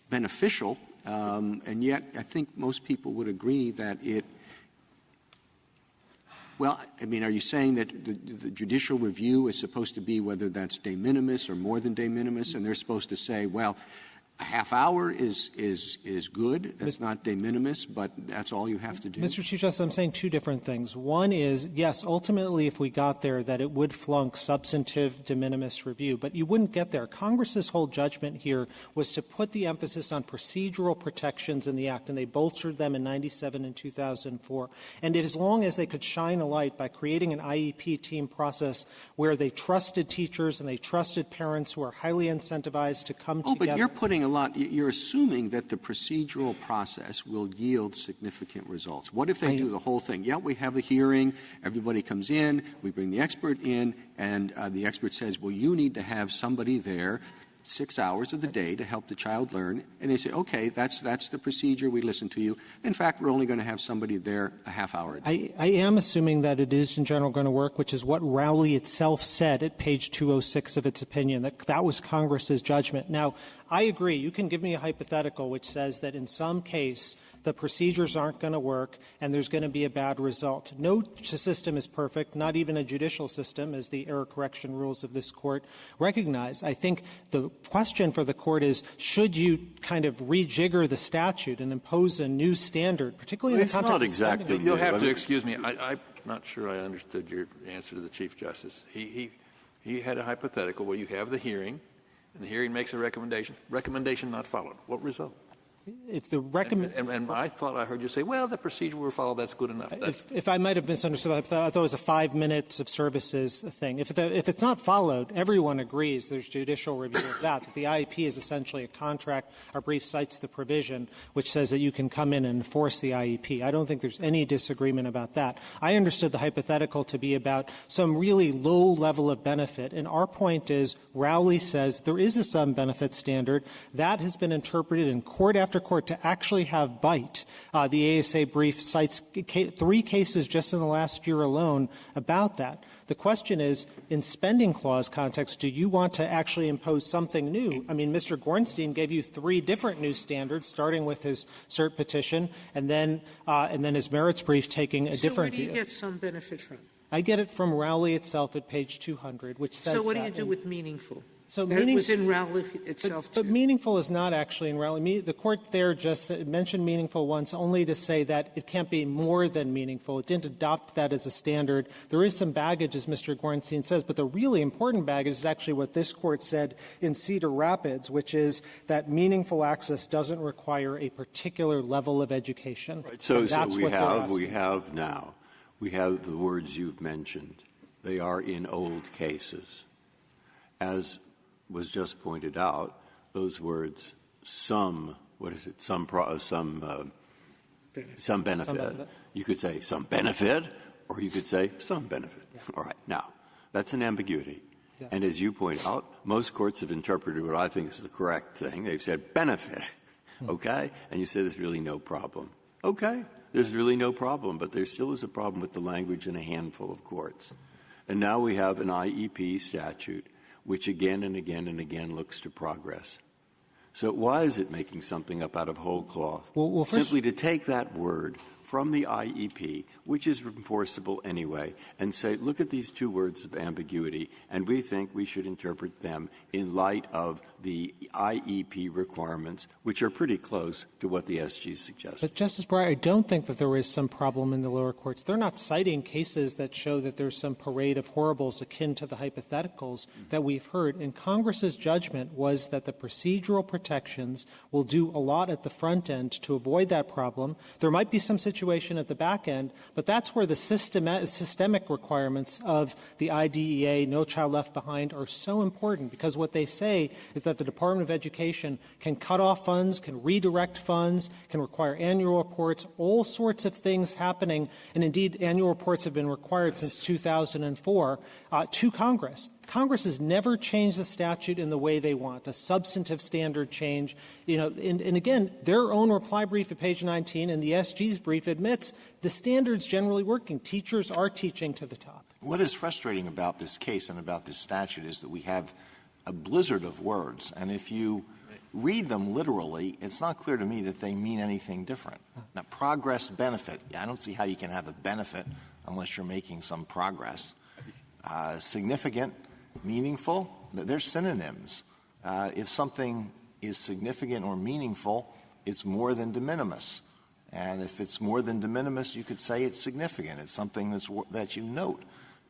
beneficial, and yet I think most people would agree that it. Well, I mean, are you saying that the judicial review is supposed to be whether that's de minimis or more than de minimis, and they're supposed to say, well, a half hour is good. That's not de minimis, but that's all you have to do. Mr. Chief Justice, I'm saying two different things. One is, yes, ultimately, if we got there, that it would flunk substantive de minimis review, but you wouldn't get there. Congress's whole judgment here was to put the emphasis on procedural protections in the Act, and they bolstered them in 97 and 2004. And as long as they could shine a light by creating an IEP team process where they trusted teachers and they trusted parents who are highly incentivized to come together. But you're putting you're assuming that the procedural process will yield significant results. What if they do the whole thing? Yeah, we have a hearing, everybody comes in, we bring the expert in, and the expert says, well, you need to have somebody there 6 hours of the day to help the child learn, and they say, okay, that's the procedure, we listen to you. In fact, we're only going to have somebody there a half hour a day. I am assuming that it is in general going to work, which is what Rowley itself said at page 206 of its opinion, that was Congress's judgment. Now, I agree. You can give me a hypothetical which says that in some case the procedures aren't going to work and there's going to be a bad result. No system is perfect, not even a judicial system, as the error correction rules of this Court recognize. I think the question for the Court is, should you kind of rejigger the statute and impose a new standard, particularly in the context of exactly. You'll have to excuse me. I'm not sure I understood your answer to the Chief Justice. He had a hypothetical where you have the hearing, and the hearing makes a recommendation not followed. What result? If the and I thought I heard you say, well, the procedure will follow, that's good enough. If I might have misunderstood, I thought it was a 5 minutes of services thing. If it's not followed, everyone agrees there's judicial review of that. The IEP is essentially a contract. Our brief cites the provision which says that you can come in and enforce the IEP. I don't think there's any disagreement about that. I understood the hypothetical to be about some really low level of benefit, and our point is Rowley says there is a some benefit standard. That has been interpreted in court after court to actually have bite. The ASA brief cites 3 cases just in the last year alone about that. The question is, in spending clause context, do you want to actually impose something new? I mean, Mr. Gornstein gave you 3 different new standards, starting with his cert petition and then his merits brief taking a different view. So where do you get some benefit from? I get it from Rowley itself at page 200, which says So what that. do you do with meaningful? So it was in Rowley itself, but meaningful is not actually in Rowley. The Court there just mentioned meaningful once only to say that it can't be more than meaningful. It didn't adopt that as a standard. There is some baggage, as Mr. Gornstein says, but the really important baggage is actually what this Court said in Cedar Rapids, which is that meaningful access doesn't require a particular level of education. Right. So we have the words you've mentioned. They are in old cases. As was just pointed out, those words, some benefit. You could say some benefit, or you could say some benefit. Yeah. All right. Now, that's an ambiguity. Yeah. And as you point out, most courts have interpreted what I think is the correct thing. They've said benefit. Okay? And you say there's really no problem. Okay. There's really no problem, but there still is a problem with the language in a handful of courts. And now we have an IEP statute which again and again and again looks to progress. So why is it making something up out of whole cloth? Well, simply to take that word from the IEP, which is enforceable anyway, and say, look at these 2 words of ambiguity, and we think we should interpret them in light of the IEP requirements, which are pretty close to what the SG suggests. But, Justice Breyer, I don't think that there is some problem in the lower courts. They're not citing cases that show that there's some parade of horribles akin to the hypotheticals that we've heard. And Congress's judgment was that the procedural protections will do a lot at the front end to avoid that problem. There might be some situations situation at the back end, but that's where the systemic requirements of the IDEA, No Child Left Behind, are so important, because what they say is that the Department of Education can cut off funds, can redirect funds, can require annual reports, all sorts of things happening, and indeed annual reports have been required since 2004 to Congress. Congress has never changed the statute in the way they want, a substantive standard change. And again, their own reply brief at page 19 and the SG's brief admits the standard's generally working. Teachers are teaching to the top. What is frustrating about this case and about this statute is that we have a blizzard of words, and if you read them literally, it's not clear to me that they mean anything different. Now, progress, benefit, I don't see how you can have a benefit unless you're making some progress. Significant, meaningful, they're synonyms. If something is significant or meaningful, it's more than de minimis. And if it's more than de minimis, you could say it's significant. It's something that you note.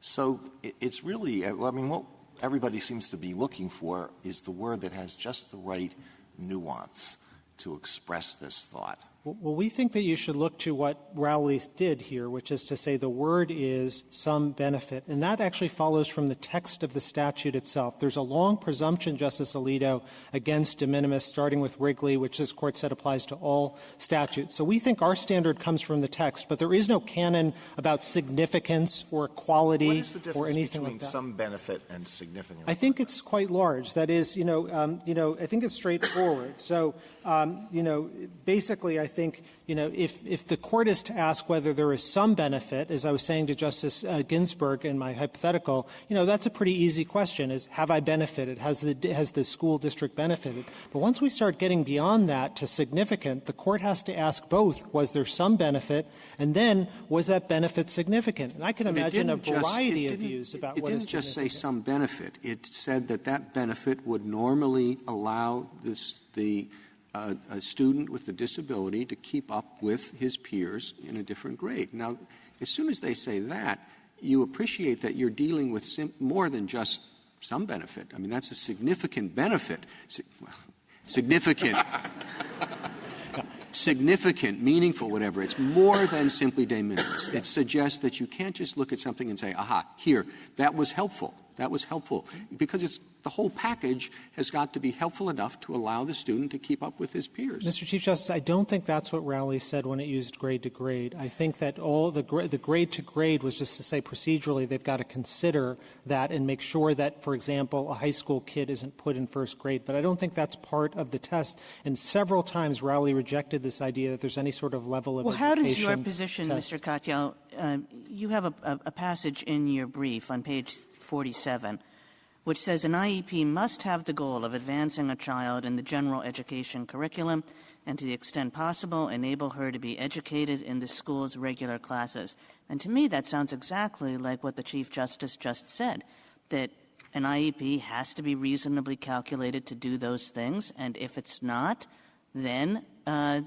So it's really, what everybody seems to be looking for is the word that has just the right nuance to express this thought. Well, we think that you should look to what Rowley did here, which is to say the word is some benefit. And that actually follows from the text of the statute itself. There's a long presumption, Justice Alito, against de minimis, starting with Wrigley, which this Court said applies to all statutes. So we think our standard comes from the text, but there is no canon about significance or quality or anything like that. What is the difference between some benefit and significant? I think it's quite large. That is, I think it's straightforward. So, basically, I think, if the Court is to ask whether there is some benefit, as I was saying to Justice Ginsburg in my hypothetical, that's a pretty easy question, is have I benefited? Has the school district benefited? But once we start getting beyond that to significant, the Court has to ask both, was there some benefit, and then was that benefit significant? And I can imagine a variety of views about what is significant. It didn't just say some benefit. It said that benefit would normally allow a student with a disability to keep up with his peers in a different grade. Now, as soon as they say that, you appreciate that you're dealing with more than just some benefit. I mean, that's a significant benefit. Significant, meaningful, whatever. It's more than simply de minimis. It suggests that you can't just look at something and say, aha, here, that was helpful. That was helpful. Because the whole package has got to be helpful enough to allow the student to keep up with his peers. Mr. Chief Justice, I don't think that's what Rowley said when it used grade to grade. I think that all the grade to grade was just to say procedurally they've got to consider that and make sure that, for example, a high school kid isn't put in first grade. But I don't think that's part of the test. And several times Rowley rejected this idea that there's any sort of level of education. Well, how does your position, test. Mr. Katyal, you have a passage in your brief on page 47, which says an IEP must have the goal of advancing a child in the general education curriculum and, to the extent possible, enable her to be educated in the school's regular classes. And to me, that sounds exactly like what the Chief Justice just said, that an IEP has to be reasonably calculated to do those things, and if it's not, then relief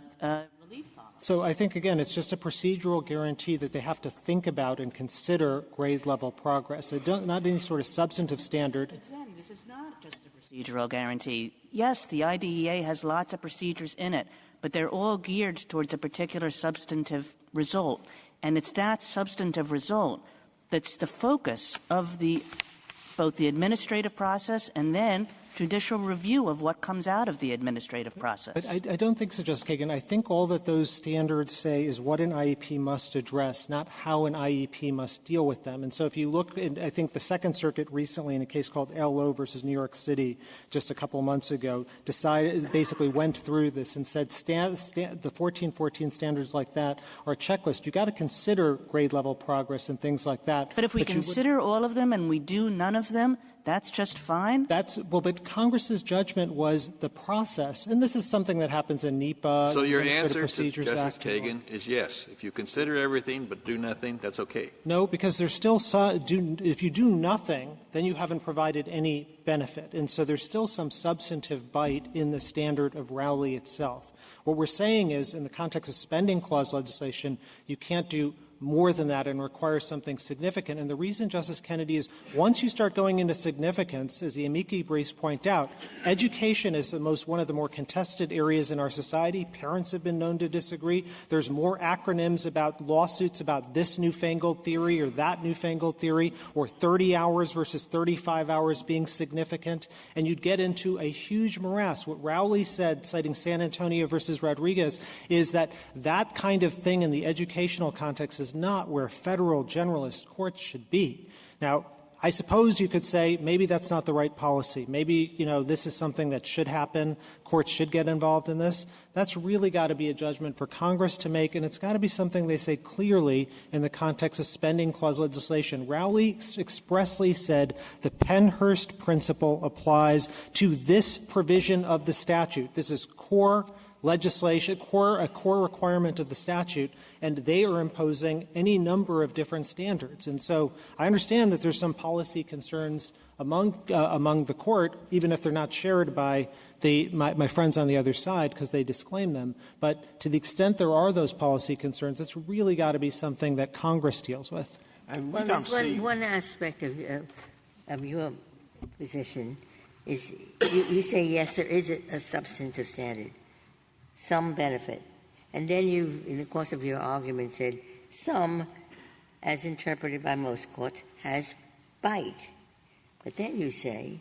follows. So I think, again, it's just a procedural guarantee that they have to think about and consider grade-level progress. Not any sort of substantive standard. Exactly. This is not just a procedural guarantee. Yes, the IDEA has lots of procedures in it, but they're all geared towards a particular substantive result. And it's that substantive result that's the focus of both the administrative process and then judicial review of what comes out of the administrative process. But I don't think so, Justice Kagan. I think all that those standards say is what an IEP must address, not how an IEP must deal with them. And so if you look, I think the Second Circuit recently in a case called LO versus New York City just a couple of months ago basically went through this and said the 1414 standards like that are a checklist. You've got to consider grade-level progress and things like that. But if we consider all of them and we do none of them, that's just fine? But Congress's judgment was the process, and this is something that happens in NEPA. So your answer to Procedures Justice Act Kagan is yes. If you consider everything but do nothing, that's okay. No, because there's still if you do nothing, then you haven't provided any benefit. And so there's still some substantive bite in the standard of Rowley itself. What we're saying is, in the context of spending clause legislation, you can't do more than that and require something significant. And the reason, Justice Kennedy, is once you start going into significance, as the amici briefs point out, education is one of the more contested areas in our society. Parents have been known to disagree. There's more acronyms about lawsuits about this newfangled theory or that newfangled theory, or 30 hours versus 35 hours being significant. And you'd get into a huge morass. What Rowley said, citing San Antonio versus Rodriguez, is that that kind of thing in the educational context is not where federal generalist courts should be. Now, I suppose you could say maybe that's not the right policy. Maybe, this is something that should happen. Courts should get involved in this. That's really got to be a judgment for Congress to make, and it's got to be something they say clearly in the context of spending clause legislation. Rowley expressly said the Pennhurst principle applies to this provision of the statute. This is core legislation, a core requirement of the statute, and they are imposing any number of different standards. And so I understand that there's some policy concerns among the court, even if they're not shared by my friends on the other side, because they disclaim them. But to the extent there are those policy concerns, it's really got to be something that Congress deals with. And one aspect of your position is you say, yes, there is a substantive standard, some benefit. And then you, in the course of your argument, said some, as interpreted by most courts, has bite. But then you say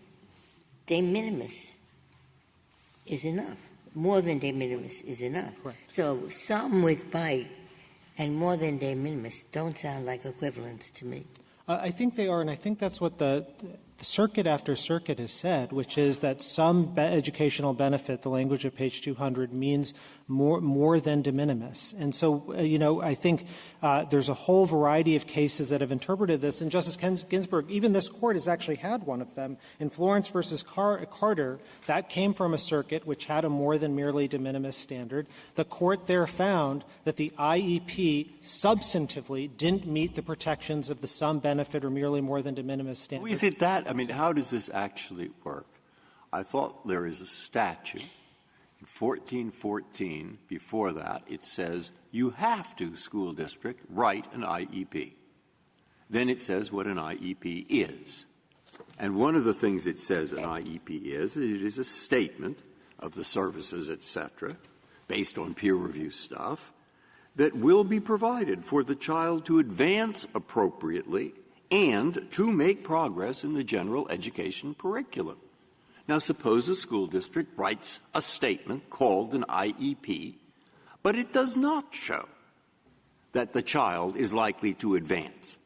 de minimis is enough. More than de minimis is enough. Correct. So some with bite and more than de minimis don't sound like equivalents to me. I think they are, and I think that's what the circuit after circuit has said, which is that some educational benefit, the language of page 200, means more than de minimis. And so, I think there's a whole variety of cases that have interpreted this. And Justice Ginsburg, even this court has actually had one of them. In Florence versus Carter, that came from a circuit which had a more than merely de minimis standard. The court there found that the IEP substantively didn't meet the protections of the some benefit or merely more than de minimis standard. Well, is it that? I mean, how does this actually work? I thought there is a statute. In 1414, before that, it says you have to, school district, write an IEP. Then it says what an IEP is. And one of the things it says an IEP is, it is a statement of the services, et cetera, based on peer review stuff, that will be provided for the child to advance appropriately and to make progress in the general education curriculum. Now, suppose a school district writes a statement called an IEP, but it does not show that the child is likely to advance.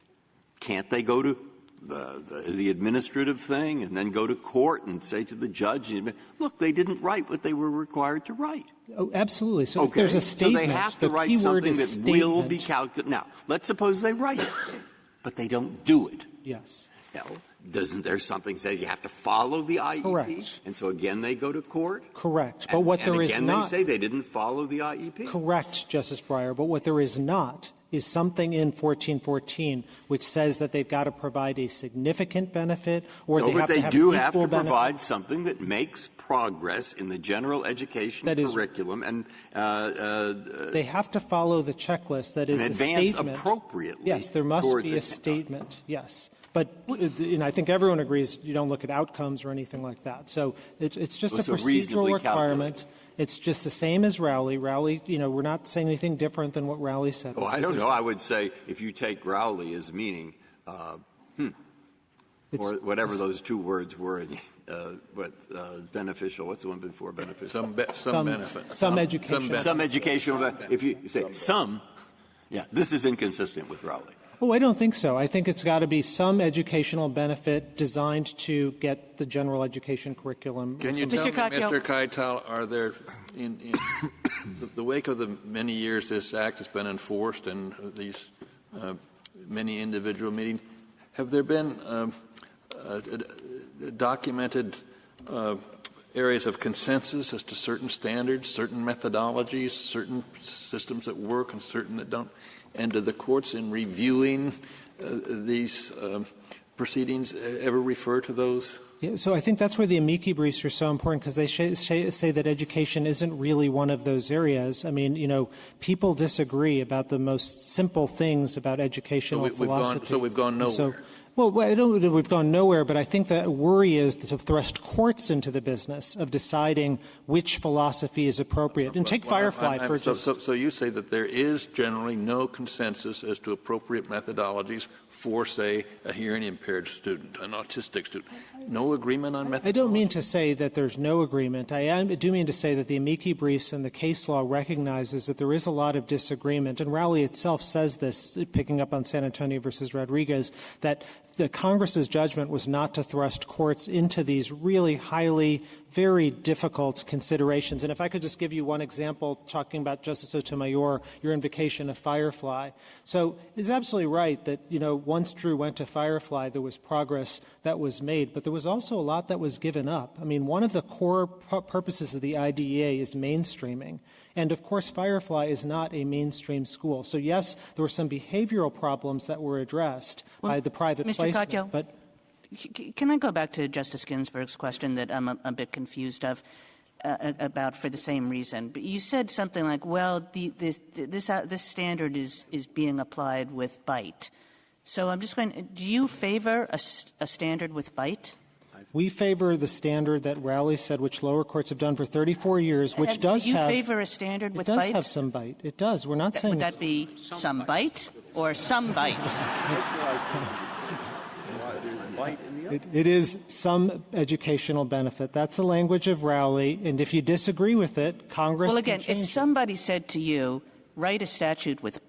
Can't they go to the administrative thing and then go to court and say to the judge, look, they didn't write what they were required to write? Oh, absolutely. So okay. If there's a statement, so they have to write something that will be calculated. Now, let's suppose they write it, but they don't do it. Yes. Now, doesn't there something say you have to follow the IEP? Correct. And so again they go to court? Correct. But what there is not... And again they say they didn't follow the IEP? Correct, Justice Breyer. But what there is not is something in 1414 which says that they've got to provide a significant benefit or they have to have equal benefit. But they do have to provide something that makes progress in the general education curriculum and they have to follow the checklist that is and the advance statement. Appropriately. Yes, there must be a statement. Yes. But I think everyone agrees you don't look at outcomes or anything like that. So it's just a procedural requirement. It's just the same as Rowley. Rowley, we're not saying anything different than what Rowley said. Oh, I don't know. I would say if you take Rowley as meaning, or whatever those two words were, beneficial. What's the one before beneficial? Some benefit. Some education. Some educational. If you say some, this is inconsistent with Rowley. Oh, I don't think so. I think it's got to be some educational benefit designed to get the general education curriculum. Can you tell me, Mr. Keitel, are there, in the wake of the many years this Act has been enforced and these many individual meetings, have there been documented areas of consensus as to certain standards, certain methodologies, certain systems that work and certain that don't? And do the courts, in reviewing these proceedings ever refer to those? Yeah, so I think that's where the amici briefs are so important, because they say that education isn't really one of those areas. I mean, people disagree about the most simple things about educational philosophy. We've gone nowhere. Well, I don't know that we've gone nowhere, but I think the worry is to thrust courts into the business of deciding which philosophy is appropriate. And take Firefly for just... So you say that there is generally no consensus as to appropriate methodologies for, say, a hearing-impaired student, an autistic student. No agreement on methodology? I don't mean to say that there's no agreement. I do mean to say that the amici briefs and the case law recognizes that there is a lot of disagreement. And Rowley itself says this, picking up on San Antonio versus Rodriguez, that the Congress's judgment was not to thrust courts into these really highly, very difficult considerations. And if I could just give you one example, talking about Justice Sotomayor, your invocation of Firefly. So it's absolutely right that, once Drew went to Firefly, there was progress that was made, but there was also a lot that was given up. I mean, one of the core purposes of the IDEA is mainstreaming. And, of course, Firefly is not a mainstream school. So, yes, there were some behavioral problems that were addressed by the private placement. Mr. Katyal, but can I go back to Justice Ginsburg's question that I'm a bit confused about for the same reason? But you said something like, well, this standard is being applied with bite. So I'm just going, do you favor a standard with bite? We favor the standard that Rowley said, which lower courts have done for 34 years, which does have... Do you favor a standard with bite? It does have some bite. It does. We're not saying... Would that be some bite or some bite? It is some educational benefit. That's the language of Rowley. And if you disagree with it, Congress Well, again, can change if somebody said to you, write a standard with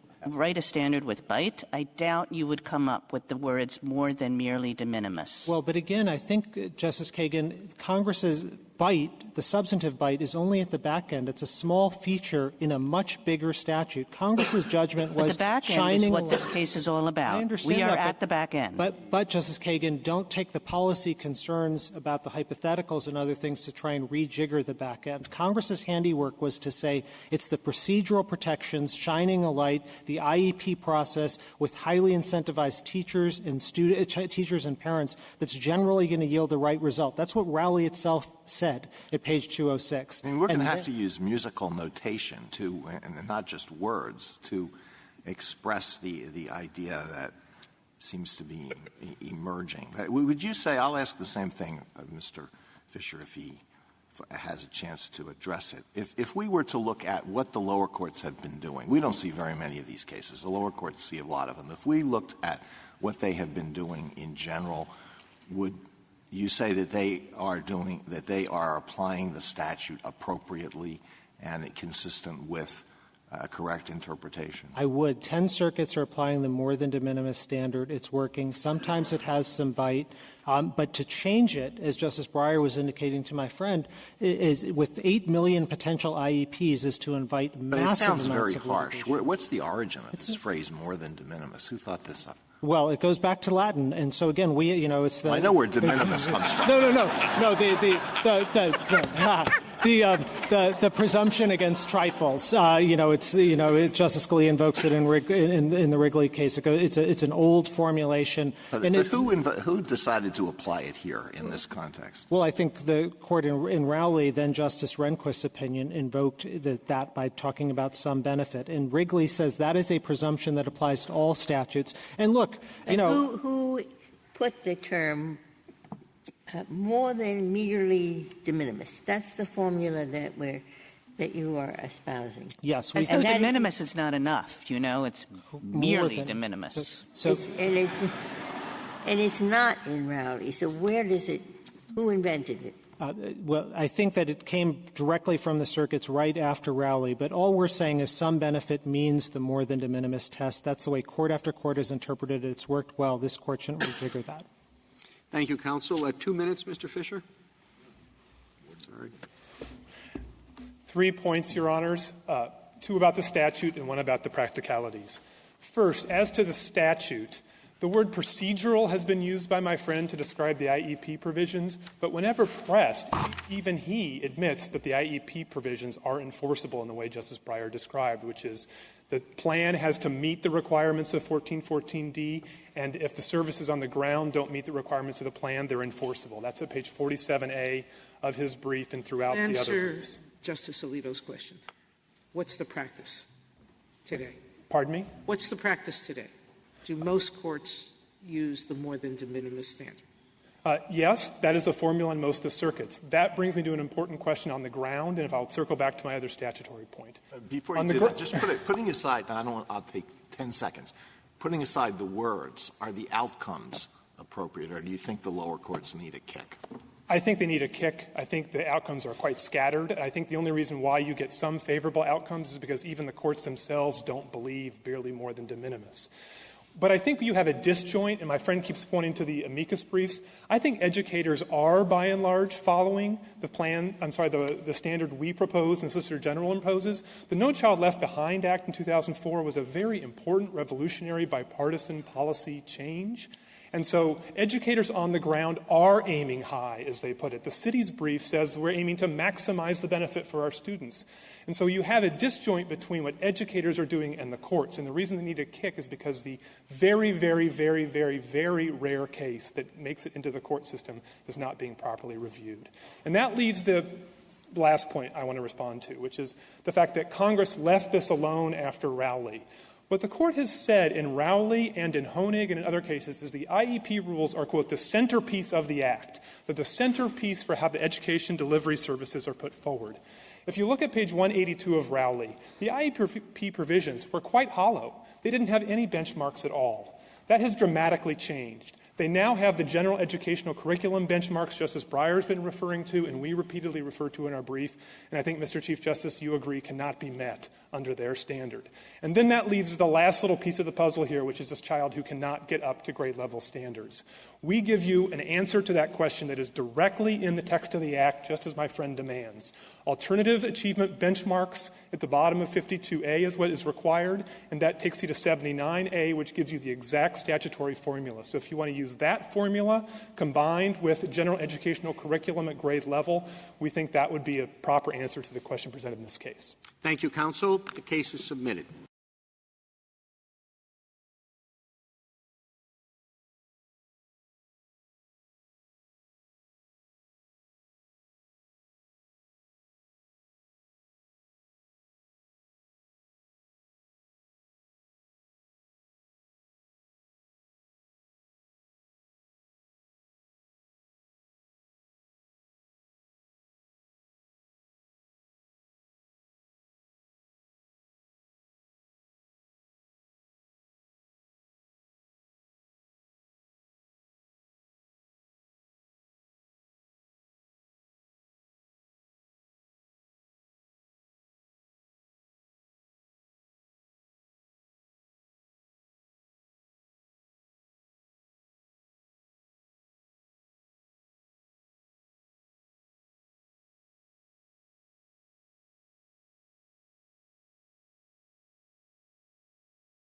bite, I doubt you would come up with the words more than merely de minimis. Well, but again, I think, Justice Kagan, Congress's bite, the substantive bite, is only at the back end. It's a small feature in a much bigger statute. Congress's judgment was the back end shining is what light. this case is all about. I understand we are that, at the back end. But, Justice Kagan, don't take the policy concerns about the hypotheticals and other things to try and rejigger the back end. Congress's handiwork was to say it's the procedural protections shining a light, the IEP process with highly incentivized teachers and parents that's generally going to yield the right result. That's what Rowley itself said at page 206. I mean, we're going to have to use musical notation and not just words, to express the idea that seems to be emerging. Would you say, I'll ask the same thing of Mr. Fisher if he has a chance to address it. If we were to look at what the lower courts have been doing, we don't see very many of these cases. The lower courts see a lot of them. If we looked at what they have been doing in general, would you say that they are applying the statute appropriately and consistent with correct interpretation? I would. 10 circuits are applying the more than de minimis standard. It's working. Sometimes it has some bite. But to change it, as Justice Breyer was indicating to my friend, is with 8 million potential IEPs is to invite massive amounts of But it sounds very harsh. litigation. What's the origin of this phrase, more than de minimis? Who thought this up? Well, it goes back to Latin, and so again, it's the. I know where de minimis comes from. No. The presumption against trifles. Justice Scalia invokes it in the Wrigley case. It's an old formulation. But who decided to apply it here in this context? Well, I think the court in Rowley, then Justice Rehnquist's opinion, invoked that by talking about some benefit. And Wrigley says that is a presumption that applies to all statutes. And look, who put the term more than merely de minimis? That's the formula that you are espousing. Yes. As though de minimis is not enough, it's merely de minimis. And it's not in Rowley. So who invented it? Well, I think that it came directly from the circuits right after Rowley, but all we're saying is some benefit means the more than de minimis test. That's the way court after court has interpreted it. It's worked well. This court shouldn't rejigger that. Thank you, counsel. 2 minutes, Mr. Fisher. Sorry. 3 points, Your Honors, 2 about the statute and 1 about the practicalities. First, as to the statute, The word procedural has been used by my friend to describe the IEP provisions, but whenever pressed, even he admits that the IEP provisions are enforceable in the way Justice Breyer described, which is the plan has to meet the requirements of 1414D, and if the services on the ground don't meet the requirements of the plan, they're enforceable. That's at page 47A of his brief and throughout the other briefs. Justice Alito's question. What's the practice today? Pardon me? What's the practice today? Do most courts use the more than de minimis standard? Yes, that is the formula in most of the circuits. That brings me to an important question on the ground, and if I'll circle back to my other statutory point. Before you do that, just putting aside, I'll take 10 seconds. Putting aside the words, are the outcomes appropriate, or do you think the lower courts need a kick? I think they need a kick. I think the outcomes are quite scattered. I think the only reason why you get some favorable outcomes is because even the courts themselves don't believe barely more than de minimis. But I think you have a disjoint, and my friend keeps pointing to the amicus briefs. I think educators are, by and large, following the standard we propose and the Solicitor General imposes. The No Child Left Behind Act in 2004 was a very important revolutionary bipartisan policy change. And so educators on the ground are aiming high, as they put it. The city's brief says we're aiming to maximize the benefit for our students. And so you have a disjoint between what educators are doing and the courts. And the reason they need a kick is because the very, very, very, very, very rare case that makes it into the court system is not being properly reviewed. And that leaves the last point I want to respond to, which is the fact that Congress left this alone after Rowley. What the court has said in Rowley and in Honig and in other cases is the IEP rules are, quote, the centerpiece of the Act, that the centerpiece for how the education delivery services are put forward. If you look at page 182 of Rowley, the IEP provisions were quite hollow. They didn't have any benchmarks at all. That has dramatically changed. They now have the general educational curriculum benchmarks Justice Breyer has been referring to and we repeatedly refer to in our brief, and I think, Mr. Chief Justice, you agree cannot be met under their standard. And then that leaves the last little piece of the puzzle here, which is this child who cannot get up to grade level standards. We give you an answer to that question that is directly in the text of the Act, just as my friend demands. Alternative achievement benchmarks at the bottom of 52A is what is required, and that takes you to 79A, which gives you the exact statutory formula. So if you want to use that formula combined with general educational curriculum at grade level, we think that would be a proper answer to the question presented in this case. Thank you, counsel. The case is submitted.